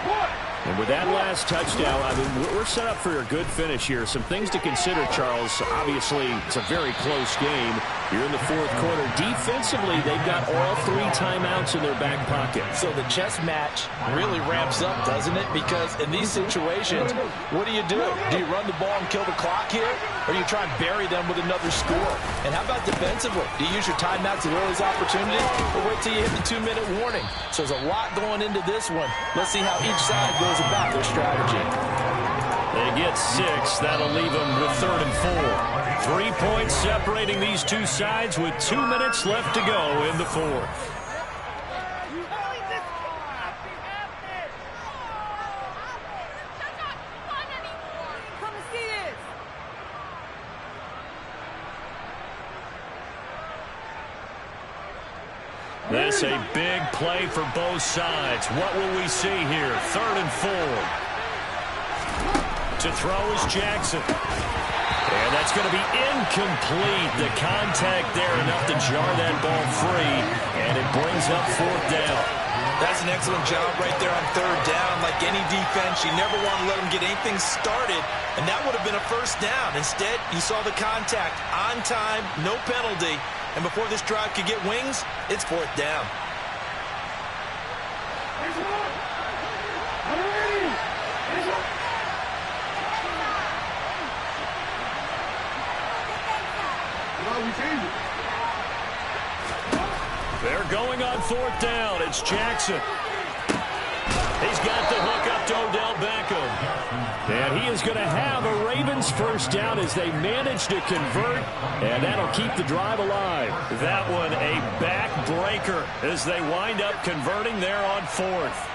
And with that last touchdown, I mean, we're set up for a good finish here. Some things to consider, Charles. Obviously, it's a very close game. You're in the fourth quarter. Defensively, they've got all 3 timeouts in their back pocket. So the chess match really ramps up, doesn't it? Because in these situations, what do? Do you run the ball and kill the clock here? Or do you try and bury them with another score? And how about defensively? Do you use your timeouts at earliest opportunity? Or wait till you hit the 2-minute warning? So there's a lot going into this one. Let's see how each side goes about their strategy. They get 6. That'll leave them with 3rd and 4. 3 points separating these two sides with 2 minutes left to go in the fourth. That's a big play for both sides. What will we see here? 3rd and 4. To throw is Jackson. And that's going to be incomplete. The contact there enough to jar that ball free. And it brings up 4th down. That's an excellent job right there on 3rd down. Like any defense, you never want to let them get anything started. And that would have been a 1st down. Instead, you saw the contact on time, no penalty. And before this drive could get wings, it's 4th down. They're going on 4th down. It's Jackson. He's got the hook up to Odell Beckham. And he is going to have a Ravens 1st down as they manage to convert. And that'll keep the drive alive. That one a backbreaker as they wind up converting there on 4th.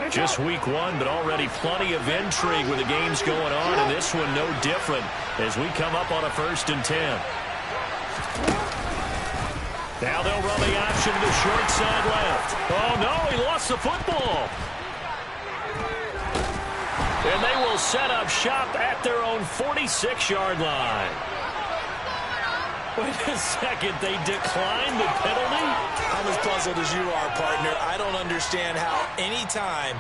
Just week 1, but already plenty of intrigue with the games going on, and this one no different as we come up on a 1st and 10. Now they'll run the option to the short side left. Oh, no, he lost the football. And they will set up shop at their own 46-yard line. Wait a second, they declined the penalty? I'm as puzzled as you are, partner. I don't understand how any time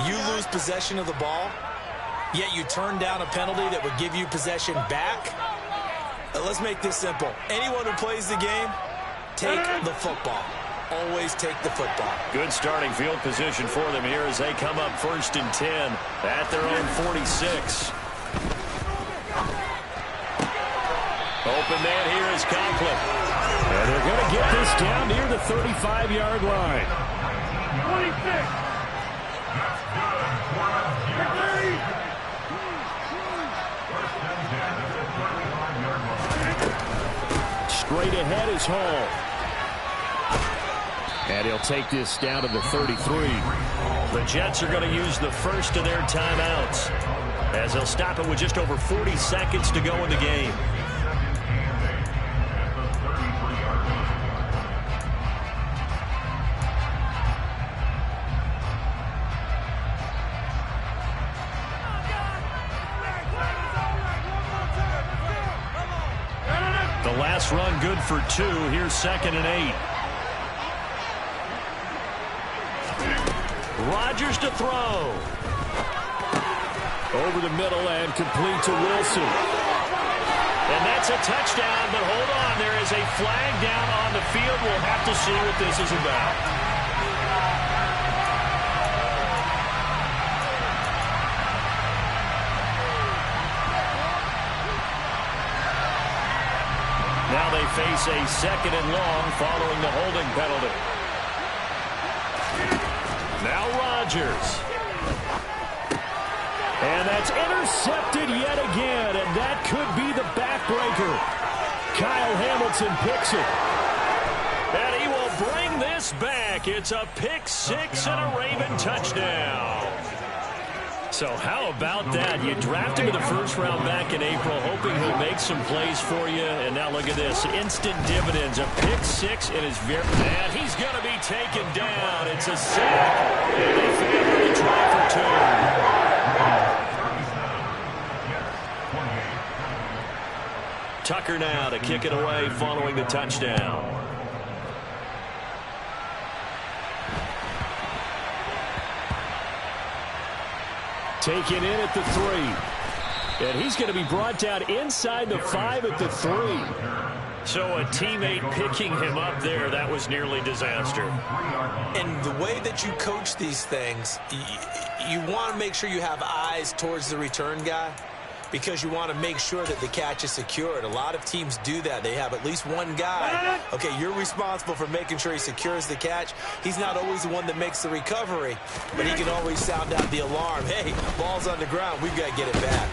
you lose possession of the ball, yet you turn down a penalty that would give you possession back. Let's make this simple. Anyone who plays the game, take the football. Always take the football. Good starting field position for them here as they come up 1st and 10 at their own 46. Open man here is Conklin. And they're going to get this down near the 35-yard line. 26. Straight ahead is Hall. And he'll take this down to the 33. The Jets are going to use the first of their timeouts as they'll stop it with just over 40 seconds to go in the game. The last run good for 2. Here's 2nd and 8. Rodgers to throw. Over the middle and complete to Wilson. And that's a touchdown, but hold on. There is a flag down on the field. We'll have to see what this is about. Now they face a 2nd and long following the holding penalty. Now Rodgers. And that's intercepted yet again, and that could be the backbreaker. Kyle Hamilton picks it. And he will bring this drops back. It's a pick six and a Raven touchdown. So how about that? You draft him in the first round back in April, hoping he'll make some plays for you. And now look at this. Instant dividends. A pick six in his very... And he's going to be taken down. It's a sack. And they fail to try for two. Tucker now to kick it away following the touchdown. Taken in at the 3. And he's going to be brought down inside the 5 at the 3. So a teammate picking him up there, that was nearly disaster. And the way that you coach these things, you want to make sure you have eyes towards the return guy, because you want to make sure that the catch is secured. A lot of teams do that. They have at least one guy. Okay, you're responsible for making sure he secures the catch. He's not always the one that makes the recovery, but he can always sound out the alarm. Hey, ball's on the ground. We've got to get it back.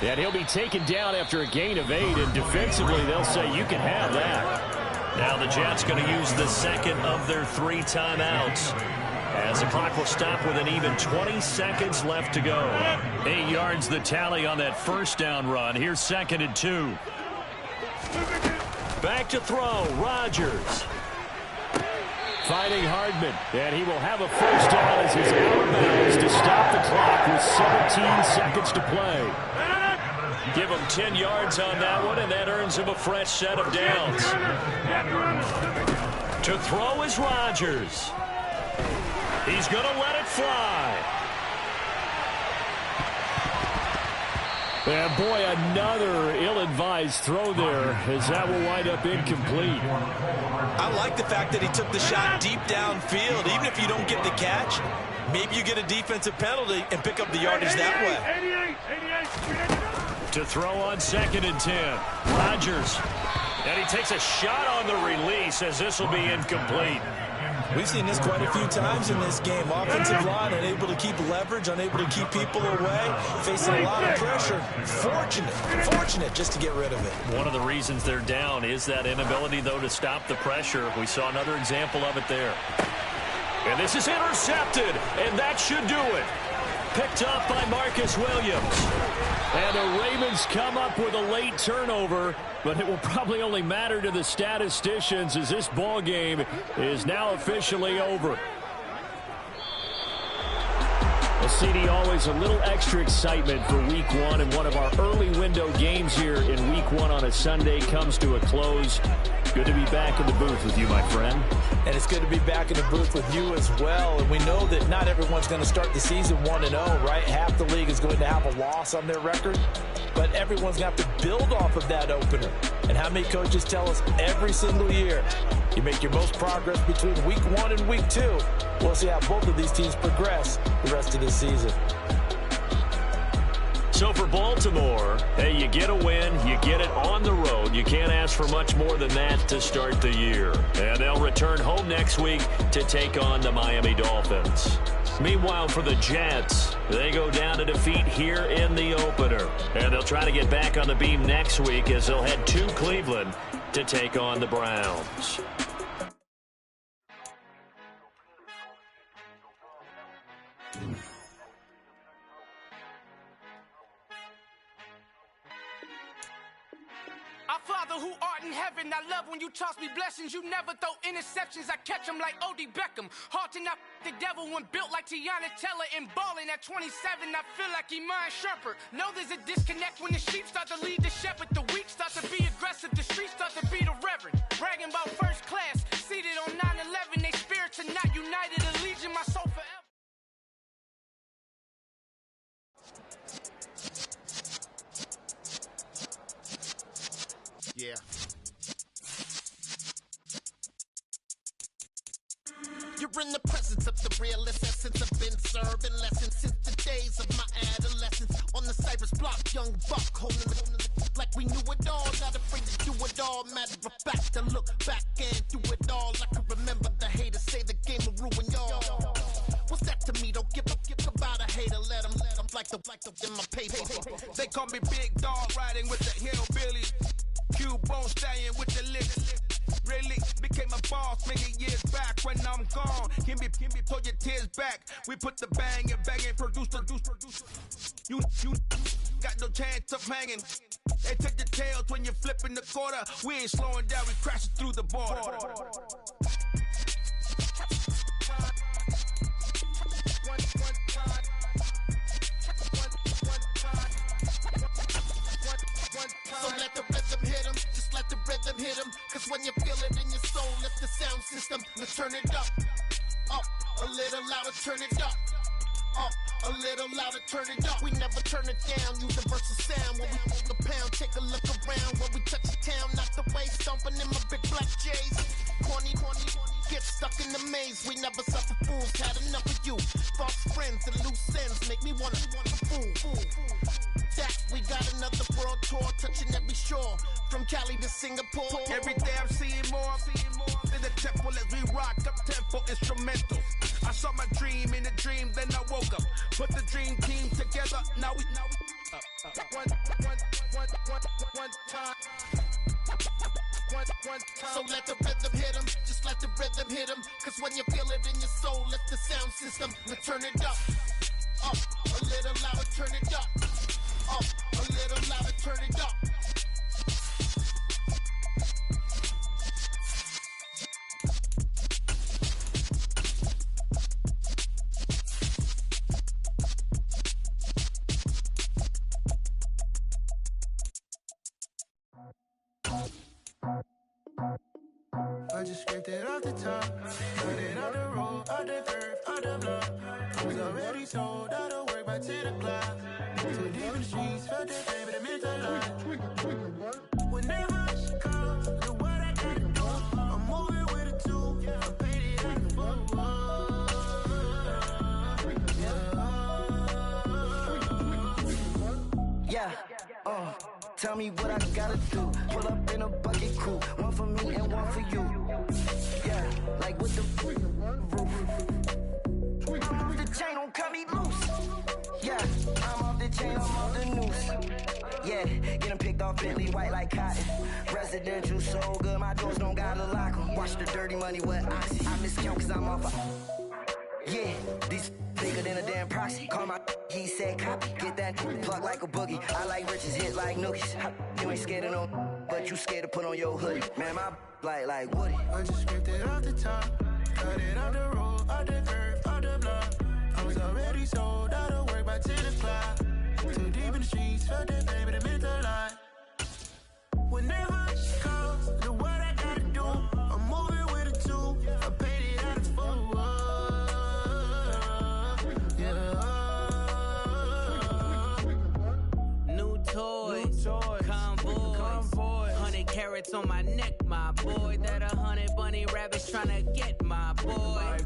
And he'll be taken down after a gain of 8, and defensively they'll say you can have that. Now the Jets going to use the second of their 3 timeouts, as the clock will stop with an even 20 seconds left to go. 8 yards the tally on that first down run. Here's 2nd and 2. Back to throw, Rodgers. Fighting Hardman, and he will have a first down as he's out of bounds to stop the clock with 17 seconds to play. Give him 10 yards on that one, and that earns him a fresh set of downs. To throw is Rodgers. He's going to let it fly. And boy, another ill-advised throw there, as that will wind up incomplete. I like the fact that he took the shot deep downfield. Even if you don't get the catch, maybe you get a defensive penalty and pick up the yardage that way. To throw on 2nd and 10. Rodgers. And he takes a shot on the release, as this will be incomplete. We've seen this quite a few times in this game. Offensive line unable to keep leverage, unable to keep people away, facing a lot of pressure. Fortunate just to get rid of it. One of the reasons they're down is that inability, though, to stop the pressure. We saw another example of it there. And this is intercepted, and that should do it. Picked up by Marcus Williams. And the Ravens come up with a late turnover, but it will probably only matter to the statisticians, as this ball game is now officially over. Well, CD, always a little extra excitement for Week 1, and one of our early window games here in Week 1 on a Sunday comes to a close. Good to be back in the booth with you, my friend. And it's good to be back in the booth with you as well. And we know that not everyone's going to start the season 1-0, right? Half the league is going to have a loss on their record, but everyone's going to have to build off of that opener. And how many coaches tell us every single year, you make your most progress between Week 1 and Week 2. We'll see how both of these teams progress the rest of this season. So for Baltimore, hey, you get a win, you get it on the road. You can't ask for much more than that to start the year. And they'll return home next week to take on the Miami Dolphins. Meanwhile, for the Jets, they go down to defeat here in the opener. And they'll try to get back on the beam next week as they'll head to Cleveland to take on the Browns. Our Father who art in heaven, I love when you toss me blessings. You never throw interceptions, I catch them like O.D. Beckham. Hard to knock the devil when built like Tiana Teller and balling at 27. I feel like Iman Shumpert. Know there's a disconnect when the sheep start to lead the shepherd. The weak start to be aggressive, the streets start to be the reverend. Bragging about first class, seated on 9/11. They spirits are not united, a legion, my soul forever. Yeah. You're in the presence of the realest essence. I've been serving lessons since the days of my adolescence. On the Cypress block, young buck holding it like we knew it all. Not afraid to do it all. Matter of fact, to look back and do it all. I can remember the haters say the game will ruin y'all. What's that to me? Don't give about a hater. Let them like the in my paper. They call me Big Dog, riding with the hillbillies. Cube bone stallion with the lips. Really became a boss many years back when I'm gone. Give me, pull your tears back. We put the bang and produce. You got no chance of hanging. They take the tails when you're flipping the quarter. We ain't slowing down, we crashing through the border. So let the rhythm hit him, just let the rhythm hit him. Cause when you feel it in your soul, lift the sound system. Now turn it up, a little louder, turn it up. A little louder, turn it up. We never turn it down, universal sound. When we hold the pound, take a look around. When we touch the town, not the way, stomping in my big black J's. Corny, get stuck in the maze. We never suffer fools, had enough of you. False friends and loose ends make me wanna fool. That we got another world tour, touching every shore. From Cali to Singapore. Every day I'm seeing more in the temple as we rock up tempo instrumentals. I saw my dream in a dream, then I woke up. Put the dream team together, now we one time. So let the rhythm hit him, just let the rhythm hit him. Cause when you feel it in your soul, lift the sound system. Now turn it up, a little louder, turn it up. A little louder, turn it up. I just scraped it off the top, cut it on the road, on the curve, on the block. I was already sold out of work by 10 o'clock. Too deep in the streets, felt that baby, that meant a lot. Whenever she calls, look what I gotta do. I'm moving with a two, I paid it out the phone. Yeah, tell me what I gotta do. Pull up in a bucket crew, one for me and one for you. Yeah, like with the roof. I'm off the chain, don't cut me loose. Yeah, I'm off the chain, I'm off the noose. Yeah, get them picked off Bentley, white like cotton. Residential so good, my doors don't gotta lock them. Watch the dirty money with oxy. I miscount cause I'm off yeah, these bigger than a damn proxy. Call my he said copy. Get that plug like a boogie. I like riches, hit like nookies. You ain't scared of no, but you scared to put on your hoodie. Man, my like Woody. I just scraped it off the top, cut it on the road, on the curve, on the block. I was already sold out of work by 10 o'clock. Too deep in the streets, felt that baby, that meant a lot. Whenever she calls, look what I gotta do. I'm moving with a two, I paid it out of phone. Toys, convoys, 100 carats on my neck, my boy. That 100 bunny rabbits tryna get my boy.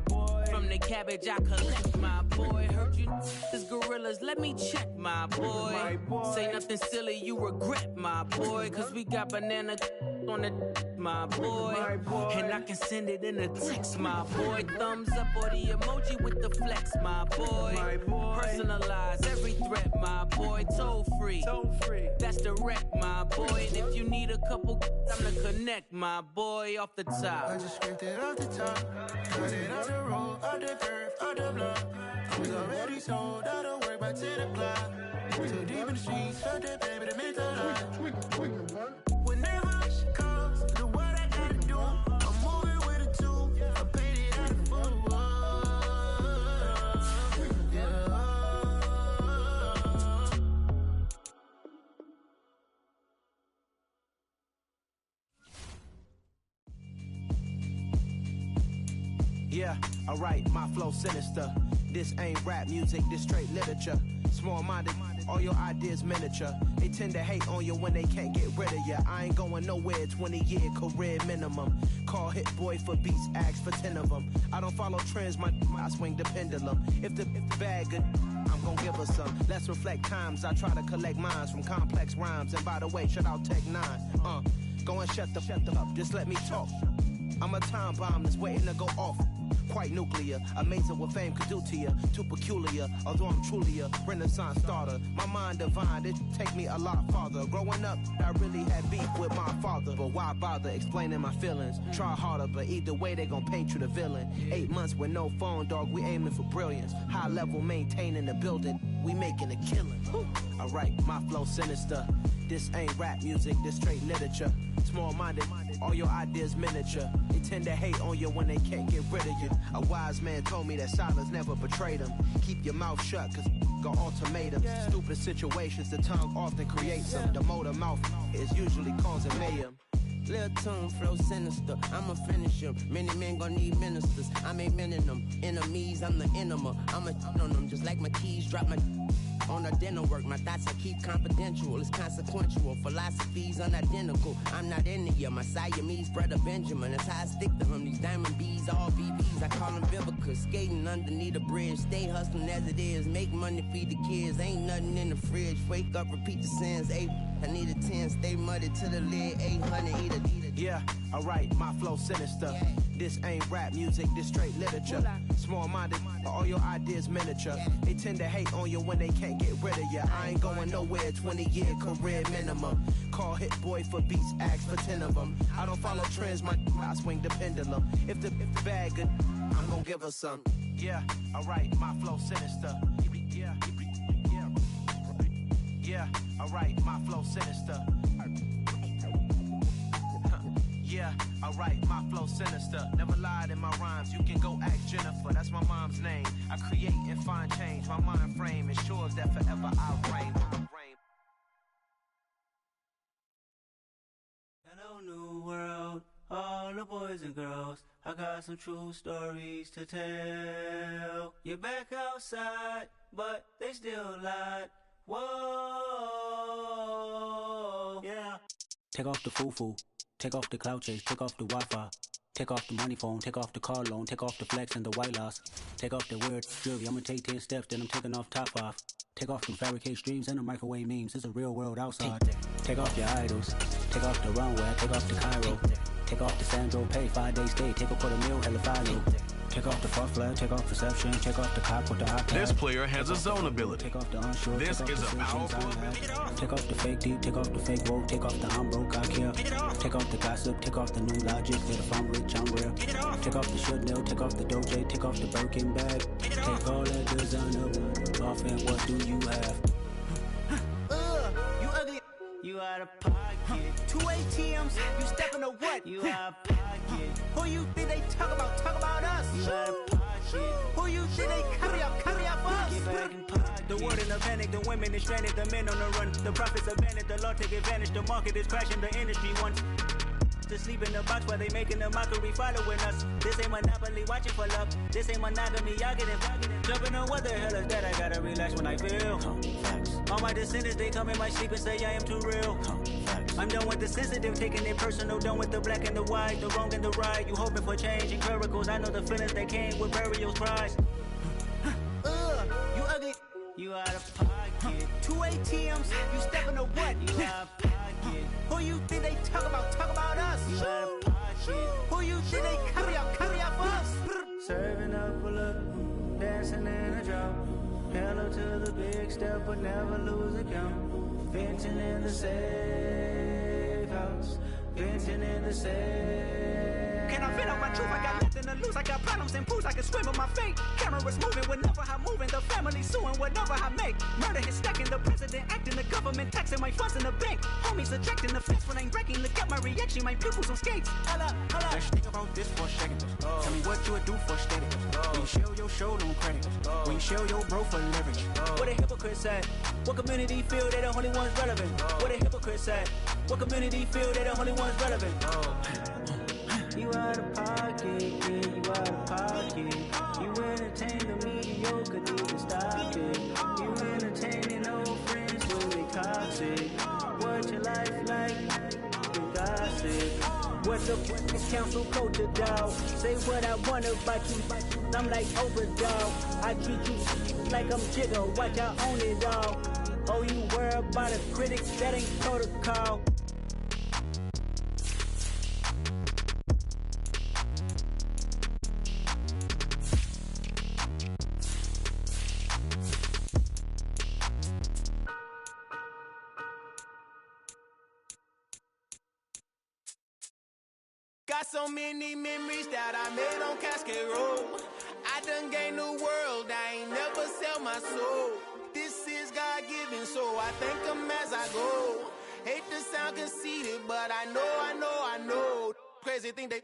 From the cabbage I collect, my boy. Heard you is gorillas, let me check, my boy. Say nothing silly, you regret, my boy. Cause we got banana on the my boy. And I can send it in a text, my boy. Thumbs up or the emoji with the flex, my boy. Personalize every threat, my boy. Toll free. That's direct, my boy. And if you need a couple, I'm to connect, my boy, off the top. I just scraped it off the top, cut it on the road, on the curve, on the block. I was already sold out of work by 10 o'clock. Too deep in the streets, felt that baby, that meant a lot. Whenever she calls, look what I gotta do. I'm moving with a two, I paid it out of phone. Yeah, alright, my flow sinister. This ain't rap music, this straight literature. Small-minded, all your ideas miniature. They tend to hate on you when they can't get rid of you. I ain't going nowhere, 20-year career minimum. Call Hit Boy for beats, ask for 10 of them. I don't follow trends, I swing the pendulum. If the bag good, I'm gon' give her some. Let's reflect times, I try to collect minds from complex rhymes. And by the way, shout out Tech 9. Go and shut the up, just let me talk. I'm a time bomb that's waiting to go off. quite nuclear. Amazing what fame could do to you, too peculiar. Although I'm truly a Renaissance starter, my mind divine, it take me a lot farther. Growing up, I really had beef with my father, but why bother explaining my feelings? Try harder, but either way they gon' paint you the villain. 8 months with no phone, dog, we aiming for brilliance. High level maintaining the building, we making a killing. Alright, my flow sinister. This ain't rap music, this straight literature. Small-minded, all your ideas miniature. They tend to hate on you when they can't get rid of you. A wise man told me that silence never betrayed him. Keep your mouth shut, cause got ultimatums. Stupid situations, the tongue often creates them. The motor mouth is usually causing mayhem. Lil' tune, flow sinister, I'ma finish him. Many men gon' need ministers, I'm a men in them. Enemies, I'm the enema, I'm on them. Just like my keys, drop my on the dinner work. My thoughts I keep confidential, it's consequential. Philosophies unidentical, I'm not in ya. My Siamese brother Benjamin, that's how I stick to him. These diamond bees, all BBs, I call them Vivica. Skating underneath a bridge, stay hustling as it is. Make money, feed the kids, ain't nothing in the fridge. Wake up, repeat the sins, I need a 10, stay muddy to the lid, 800, eat a. Yeah, alright, my flow sinister. This ain't rap music, this straight literature. Small-minded, all your ideas miniature. They tend to hate on you when they can't get rid of you. I ain't going nowhere, 20-year career minimum. Call Hit Boy for beats, ask for 10 of them. I don't follow trends, I swing the pendulum. If the bag good, I'm gonna give her some. Yeah, alright, my flow sinister. Yeah, alright, my flow sinister. Yeah, alright, my flow sinister. Never lied in my rhymes, you can go ask Jennifer. That's my mom's name. I create and find change. My mind frame ensures that forever I reign. Hello, new world, all the boys and girls. I got some true stories to tell. You're back outside, but they still lied. Whoa, yeah. Take off the foo-foo. Take off the cloud chase, take off the Wi-Fi. Take off the money phone, take off the car loan, take off the flex and the white loss. Take off the weird jewelry, I'ma take 10 steps, then I'm taking off top off. Take off the fabricated streams and the microwave memes, it's a real world outside. Take off your idols, take off the runway, take off the Cairo. Take off the Sandro Pay, 5-day stay, take a $250,000, hella follow. Take off the far flag, take off reception, take off the cop with the hot pad. This player has a zone ability. Take off the onshore, this is a powerful ability. Take off the fake deep, take off the fake woke, take off the I'm broke, I care. Take off the gossip, take off the new logic, that if I'm rich, I'm real. Take off the Chanel, take off the Doja, take off the Birkin bag. Take all that designer off and what do you have? You ugly. You out of pocket. 2 ATMs, you stepping to what? You out of pocket. Who you think they talk about us? You out of pocket. Who you think they carry up for us? Get back in pocket. The world in a panic, the women is stranded, the men on the run. The profits abandoned, the law take advantage, the market is crashing, the industry wants to sleep in the box while they making a mockery following us. This ain't monopoly, watching for love. This ain't monogamy, y'all getting jumping on what the hell is that? I gotta relax when I feel. All my descendants, they come in my sleep and say I am too real. I'm done with the sensitive, taking it personal, done with the black and the white, the wrong and the right. You hoping for change and miracles, I know the feelings that came with burial cries. You ugly. You out of pocket. 2 ATMs, you stepping to what? You out of pocket. Who you think they talk about us? You out of pocket. Who you think they carry up for us? Serving up a look, dancing in a drop. Hello to the big step, but never lose a count. Venting in the safe house. Venting in the safe. Can I vent out my truth? I got nothing to lose. I got problems and pools. I can swim with my fate. Cameras moving whenever I'm moving. The family suing whatever I make. Murder is stacking. The president acting. The government taxing my funds in the bank. Homies ejecting the fence when I'm wrecking. Look at my reaction. My pupils on skates. Holla, holla. Let's think about this for a second. Tell me what you would do for steady. When you show your show on credit. When you show your bro for leverage. What a hypocrite said. What community feel they the only ones relevant? What a hypocrite said. What community feel they the only ones relevant? You out of pocket, yeah, you out of pocket. You entertain the mediocre, need to stop it. You entertaining old friends when they toxic. What your life like? You gossip. What the fuck is council culture, dog? Say what I want about you. I'm like overdog. I treat you like I'm Jigga. Watch I own it all. Oh, you worry about a critic? That ain't protocol. Got so many memories that I made on Cascade Road. I done gained the world, I ain't never sell my soul. This is God-given, so I thank him as I go. Hate to sound conceited, but I know. Crazy thing they